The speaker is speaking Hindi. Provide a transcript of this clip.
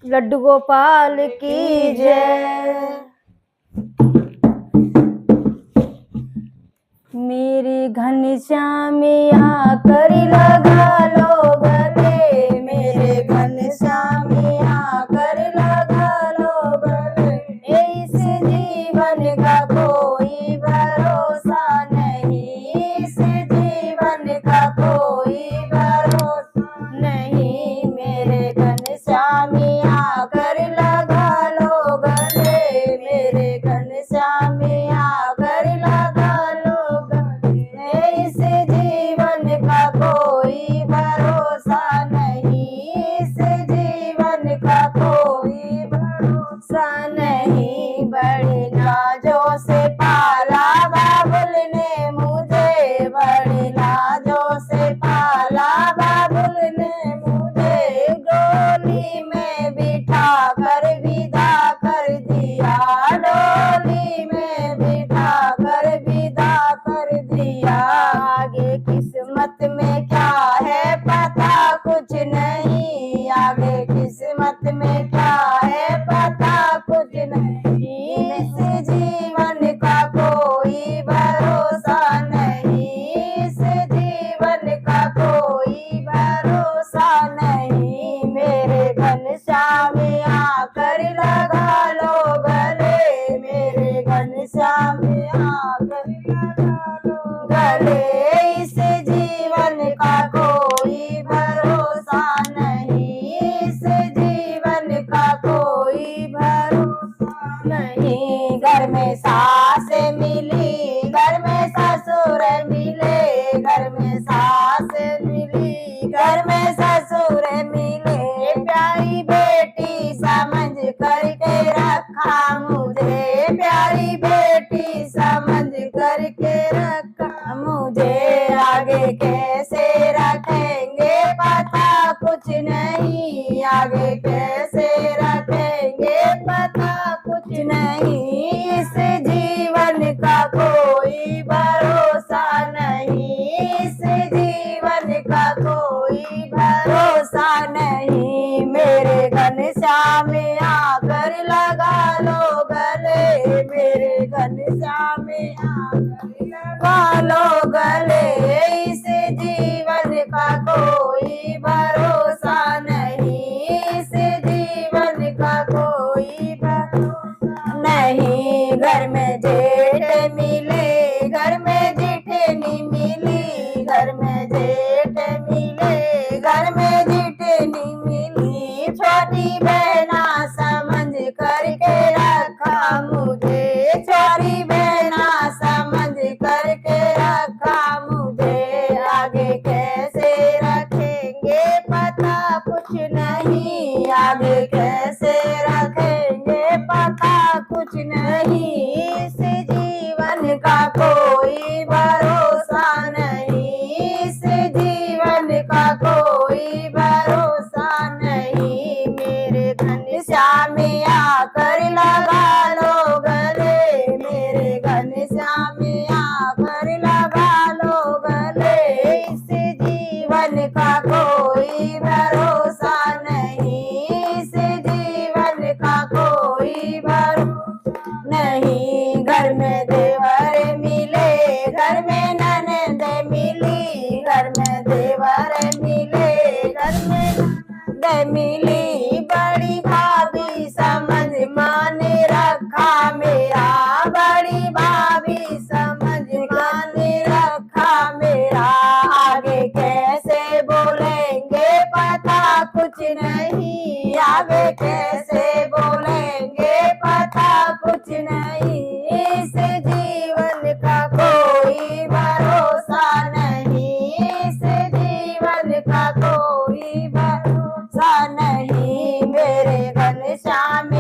लड्डू गोपाल की जय। मेरे घनश्यामिया कर लगा लो गले, मेरे घनश्यामिया कर लगा लो गले। इस जीवन का कोई भरोसा नहीं, इस जीवन का कोई भरोसा नहीं। मेरे घनश्यामिया कर लगा लो गले, मेरे घनश्यामिया कर लगा लो गले। इस जीवन का कोई भरोसा नहीं, इस जीवन का कोई भरोसा नहीं। बड़े लाजों से पाला बाबुल ने मुझे, बड़े लाजों से पाला बाबुल ने मुझे। डोली में बिठा कर विदा कर दिया, डोली में बिठा कर विदा कर दिया। आगे किस्मत में क्या है पता कुछ नहीं, आगे किस्मत में क्या है पता कुछ नहीं। इस जीवन का कोई भरोसा नहीं, इस जीवन का कोई भरोसा नहीं। मेरे घनश्यामिया कर लगा लो गले, मेरे घनश्यामिया कर लगा लो गले। इस जीवन का कोई भरोसा नहीं, इस जीवन का कोई भरोसा नहीं। घर में सास मिली, घर में ससुर मिले, घर में सास मिली, घर में ससुर मिले। प्यारी बेटी समझ करके रखा मुझे, प्यारी बेटी समझ करके रखा मुझे। आगे कैसे रखेंगे पता कुछ नहीं, आगे कैसे रखेंगे पता कुछ नहीं। इस जीवन का कोई भरोसा नहीं, इस जीवन का कोई भरोसा नहीं। मेरे घनश्यामिया कर लगा लो गले, मेरे घनश्यामिया कर लगा लो गले। इस जीवन का कोई भरोसा नहीं, इस जीवन का कोई भरोसा नहीं। घर में जेठ मिले, घर में जेठनी मिली, घर में जेठ मिले, घर में जेठनी मिली। छोटी बहना समझ करके रखा मुझे, छोटी बहना समझ करके रखा मुझे। आगे कैसे रखेंगे पता कुछ नहीं, आगे कैसे रखेंगे पता कुछ नहीं। इस जीवन का कोई भरोसा नहीं, इस जीवन का कोई भरोसा नहीं। मेरे घनश्यामिया कर लगा लो गले, मेरे घनश्यामिया कर लगा लो गले। इस जीवन का कोई भरोसा नहीं, इस जीवन का कोई भरोसा नहीं। घर में देवर मिले, घर में ननद मिली, घर में देवर मिले, घर में ननद मिली। बड़ी भाभी समझ मान रखा मेरा, बड़ी भाभी समझ मान रखा मेरा। आगे कैसे बोलेंगे पता कुछ नहीं, आगे कैसे बोलेंगे पता कुछ नहीं। इस जीवन का कोई भरोसा नहीं, इस जीवन का कोई भरोसा नहीं। मेरे घनश्याम